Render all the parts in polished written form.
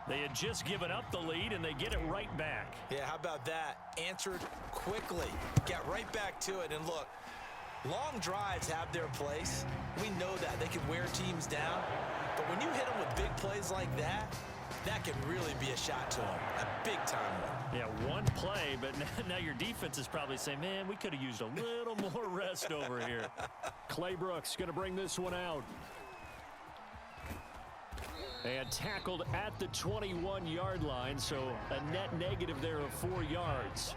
They had just given up the lead, and they get it right back. Yeah, how about that? Answered quickly. Got right back to it. And look, long drives have their place. We know that. They can wear teams down. But when you hit them with big plays like that, that can really be a shot to them. A big-time one. Yeah, one play, but now your defense is probably saying, man, we could have used a little more rest over here. Clay Brooks going to bring this one out. And tackled at the 21-yard line, so a net negative there of 4 yards.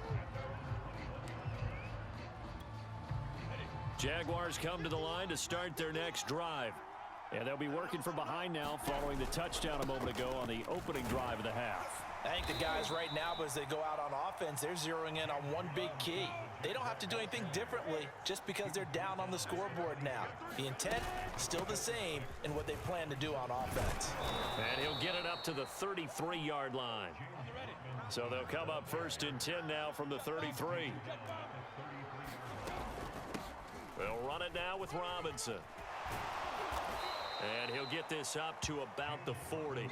Jaguars come to the line to start their next drive. And they'll be working from behind now following the touchdown a moment ago on the opening drive of the half. I think the guys right now, as they go out on offense, they're zeroing in on one big key. They don't have to do anything differently just because they're down on the scoreboard now. The intent still the same in what they plan to do on offense. And he'll get it up to the 33-yard line. So they'll come up 1st and 10 now from the 33. They'll run it now with Robinson. And he'll get this up to about the 40.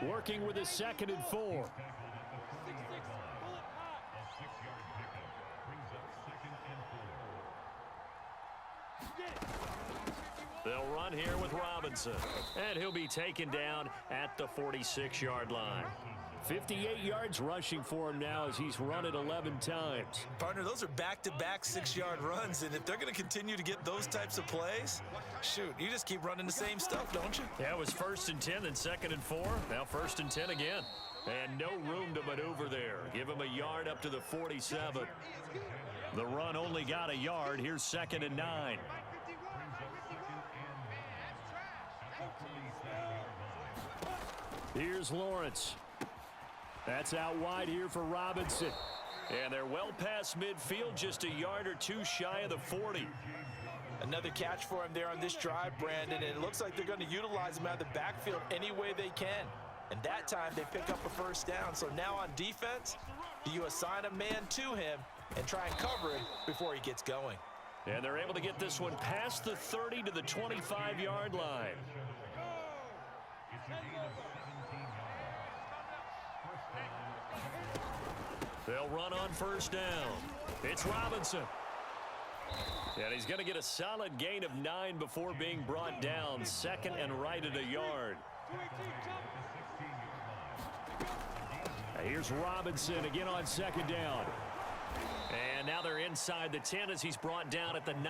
Working with his 2nd and 4. They'll run here with Robinson. And he'll be taken down at the 46-yard line. 58 yards rushing for him now as he's run it 11 times. Partner, those are back-to-back 6-yard runs, and if they're going to continue to get those types of plays, shoot, you just keep running the same stuff, don't you? Yeah, it was 1st and 10, then 2nd and 4. Now 1st and 10 again. And no room to maneuver there. Give him a yard up to the 47. The run only got a yard. Here's 2nd and 9. Here's Lawrence. That's out wide here for Robinson. And they're well past midfield, just a yard or two shy of the 40. Another catch for him there on this drive, Brandon, and it looks like they're going to utilize him out of the backfield any way they can. And that time they pick up a 1st down. So now on defense, you assign a man to him and try and cover him before he gets going. And they're able to get this one past the 30 to the 25-yard line. They'll run on 1st down. It's Robinson. And he's going to get a solid gain of 9 before being brought down. 2nd and right at a yard. Here's Robinson again on 2nd down. And now they're inside the 10 as he's brought down at the 9.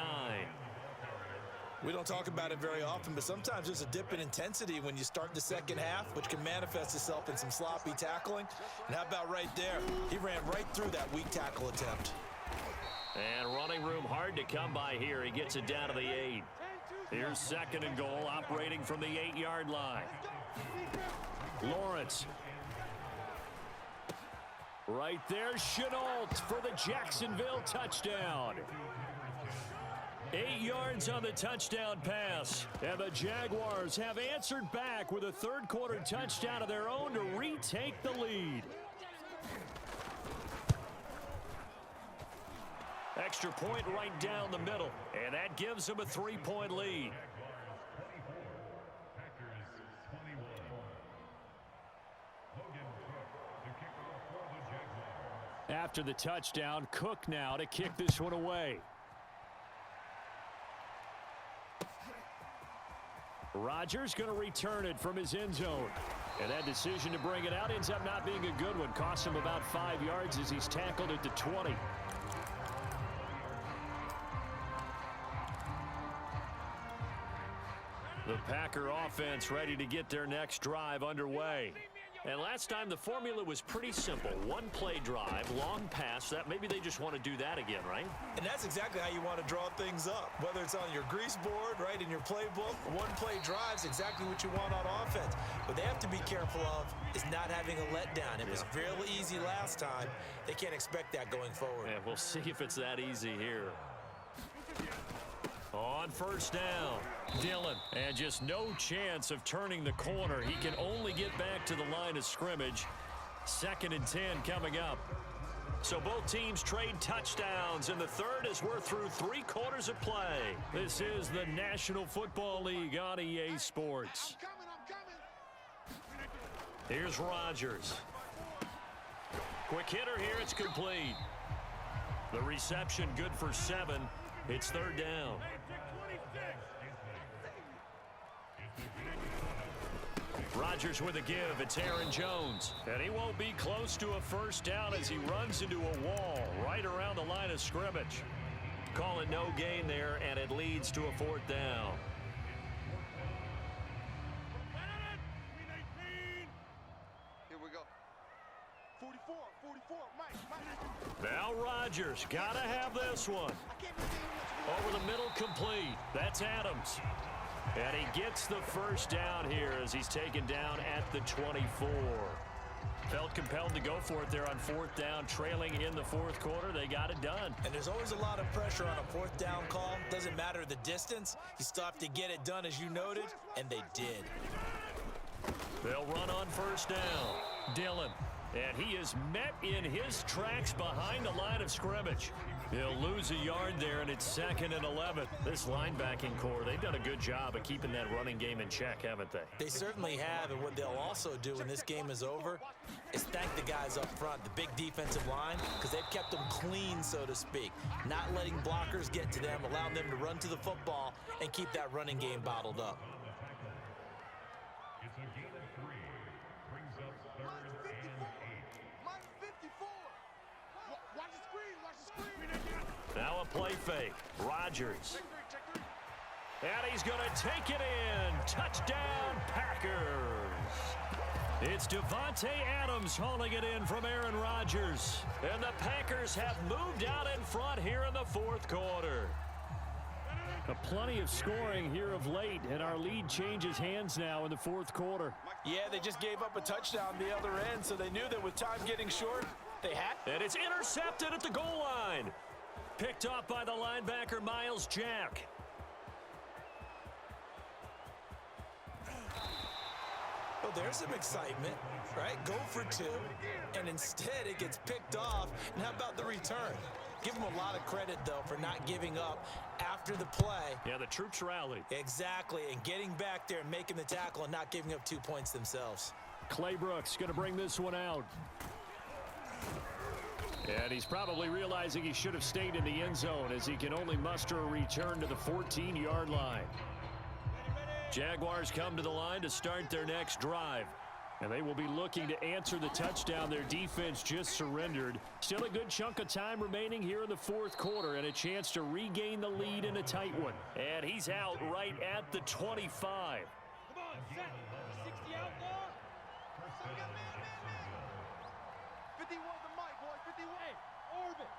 We don't talk about it very often, but sometimes there's a dip in intensity when you start the second half, which can manifest itself in some sloppy tackling. And how about right there? He ran right through that weak tackle attempt. And running room hard to come by here. He gets it down to the 8. Here's 2nd and goal, operating from the 8-yard line. Lawrence. Right there, Chenault for the Jacksonville touchdown. 8 yards on the touchdown pass. And the Jaguars have answered back with a third-quarter touchdown of their own to retake the lead. Extra point right down the middle. And that gives them a 3-point lead. After the touchdown, Cook now to kick this one away. Rodgers going to return it from his end zone. And that decision to bring it out ends up not being a good one. Costs him about 5 yards as he's tackled at the 20. The Packer offense ready to get their next drive underway. And last time the formula was pretty simple. One play drive, long pass. That maybe they just want to do that again, right? And that's exactly how you want to draw things up. Whether it's on your grease board, right, in your playbook, one play drive's exactly what you want on offense. What they have to be careful of is not having a letdown. It was real easy last time. They can't expect that going forward. Yeah, we'll see if it's that easy here. On 1st down, Dillon. And just no chance of turning the corner. He can only get back to the line of scrimmage. 2nd and 10 coming up. So both teams trade touchdowns in the third as we're through 3 quarters of play. This is the National Football League on EA Sports. Here's Rodgers. Quick hitter here. It's complete. The reception good for 7. It's third down. Rodgers with a give. It's Aaron Jones. And he won't be close to a first down as he runs into a wall right around the line of scrimmage. Call it no gain there, and it leads to a fourth down. Here we go. 44, Mike. Now Rodgers, gotta have this one. Over the middle, complete. That's Adams. And he gets the first down here as he's taken down at the 24. Felt compelled to go for it there on fourth down, trailing in the fourth quarter. They got it done. And there's always a lot of pressure on a fourth down call. Doesn't matter the distance. You still have to get it done, as you noted, and they did. They'll run on first down. Dillon. And he is met in his tracks behind the line of scrimmage. He'll lose a yard there, and it's 2nd and 11. This linebacking core, they've done a good job of keeping that running game in check, haven't they? They certainly have, and what they'll also do when this game is over is thank the guys up front, the big defensive line, because they've kept them clean, so to speak. Not letting blockers get to them, allowing them to run to the football and keep that running game bottled up. Now a play fake. Rodgers. And he's going to take it in. Touchdown, Packers. It's Devontae Adams hauling it in from Aaron Rodgers. And the Packers have moved out in front here in the fourth quarter. Plenty of scoring here of late, and our lead changes hands now in the fourth quarter. Yeah, they just gave up a touchdown the other end, so they knew that with time getting short, they had. And it's intercepted at the goal line. Picked off by the linebacker, Miles Jack. Well, there's some excitement, right? Go for 2, and instead it gets picked off. And how about the return? Give them a lot of credit, though, for not giving up after the play. Yeah, the troops rallied. Exactly, and getting back there and making the tackle and not giving up 2 points themselves. Clay Brooks going to bring this one out. And he's probably realizing he should have stayed in the end zone as he can only muster a return to the 14-yard line. Jaguars come to the line to start their next drive. And they will be looking to answer the touchdown their defense just surrendered. Still a good chunk of time remaining here in the fourth quarter and a chance to regain the lead in a tight one. And he's out right at the 25. Come on, set. 60 out there. 51 the mic, boy. 51. Orbit.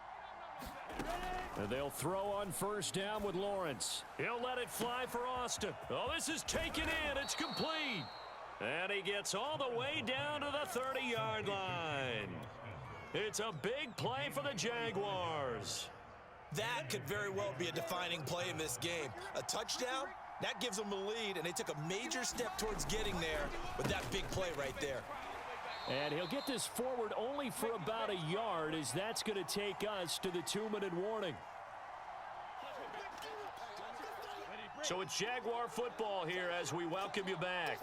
And they'll throw on first down with Lawrence. He'll let it fly for Austin. Oh, this is taken in. It's complete. And he gets all the way down to the 30-yard line. It's a big play for the Jaguars. That could very well be a defining play in this game. A touchdown, that gives them a lead, and they took a major step towards getting there with that big play right there. And he'll get this forward only for about a yard, as that's going to take us to the 2-minute warning. So it's Jaguar football here as we welcome you back.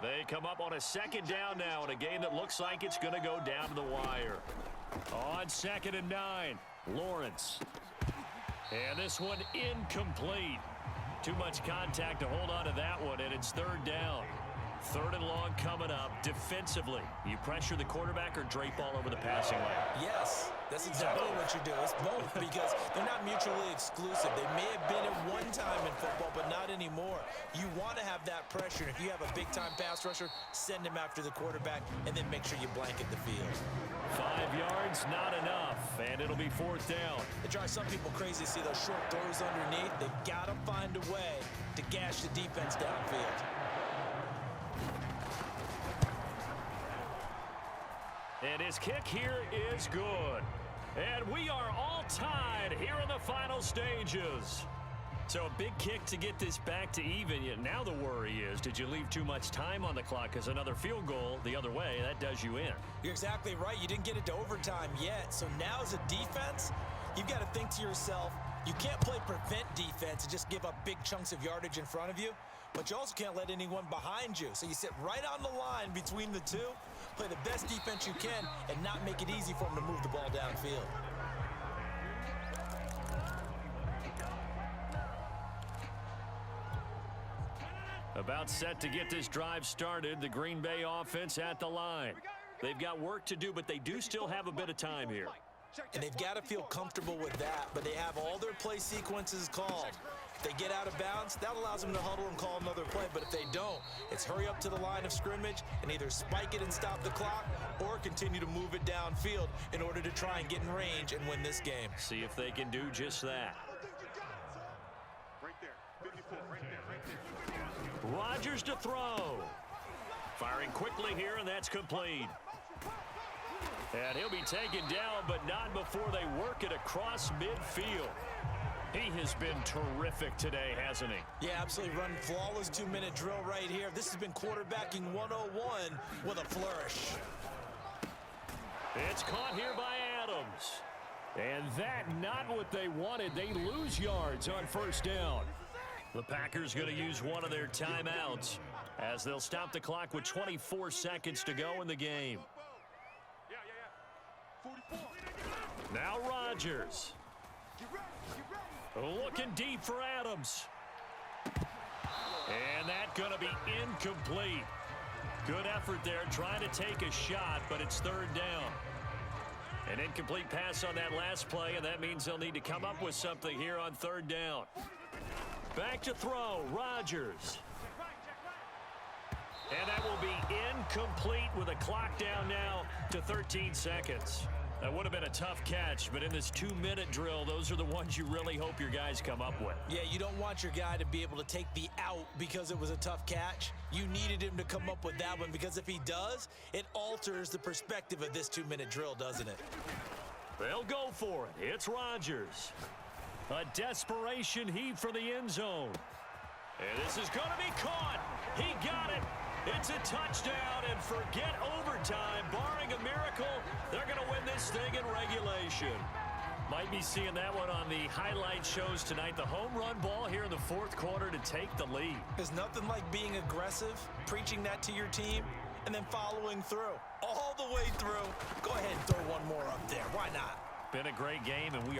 They come up on a second down now in a game that looks like it's going to go down to the wire. On 2nd and 9, Lawrence. And this one incomplete. Too much contact to hold on to that one, and it's third down. 3rd and long coming up. Defensively, you pressure the quarterback or drape all over the passing lane? Yes, that's exactly what you do. It's both because they're not mutually exclusive. They may have been at one time in football, but not anymore. You want to have that pressure. If you have a big-time pass rusher, send him after the quarterback, and then make sure you blanket the field. 5 yards, not enough, and it'll be 4th down. It drives some people crazy to see those short throws underneath. They've got to find a way to gash the defense downfield. And his kick here is good. And we are all tied here in the final stages. So a big kick to get this back to even. Yet now the worry is, did you leave too much time on the clock? Because another field goal the other way, that does you in. You're exactly right. You didn't get it to overtime yet. So now as a defense, you've got to think to yourself, you can't play prevent defense and just give up big chunks of yardage in front of you. but you also can't let anyone behind you. So you sit right on the line between the two, play the best defense you can, and not make it easy for them to move the ball downfield. About set to get this drive started, the Green Bay offense at the line. They've got work to do, but they do still have a bit of time here. And they've got to feel comfortable with that, but they have all their play sequences called. If they get out of bounds, that allows them to huddle and call another play, but if they don't, it's hurry up to the line of scrimmage and either spike it and stop the clock or continue to move it downfield in order to try and get in range and win this game. See if they can do just that. Right there. 54, right there. Rodgers to throw. Firing quickly here, and that's complete. And he'll be taken down, but not before they work it across midfield. He has been terrific today, hasn't he? Yeah, absolutely. Run flawless 2-minute drill right here. This has been quarterbacking 101 with a flourish. It's caught here by Adams. And that not what they wanted. They lose yards on first down. The Packers going to use one of their timeouts as they'll stop the clock with 24 seconds to go in the game. 44. Now Rodgers. Looking deep for Adams. And that's going to be incomplete. Good effort there, trying to take a shot, but it's third down. An incomplete pass on that last play, and that means they'll need to come up with something here on third down. Back to throw, Rodgers. And that will be incomplete with a clock down now to 13 seconds. That would have been a tough catch, but in this 2-minute drill, those are the ones you really hope your guys come up with. Yeah, you don't want your guy to be able to take the out because it was a tough catch. You needed him to come up with that one because if he does, it alters the perspective of this 2-minute drill, doesn't it? They'll go for it. It's Rodgers. A desperation heave for the end zone. And this is going to be caught. He got it. It's a touchdown, and forget overtime. Barring a miracle, they're going to win this thing in regulation. Might be seeing that one on the highlight shows tonight. The home run ball here in the fourth quarter to take the lead. There's nothing like being aggressive, preaching that to your team, and then following through. All the way through. Go ahead and throw one more up there. Why not? Been a great game, and we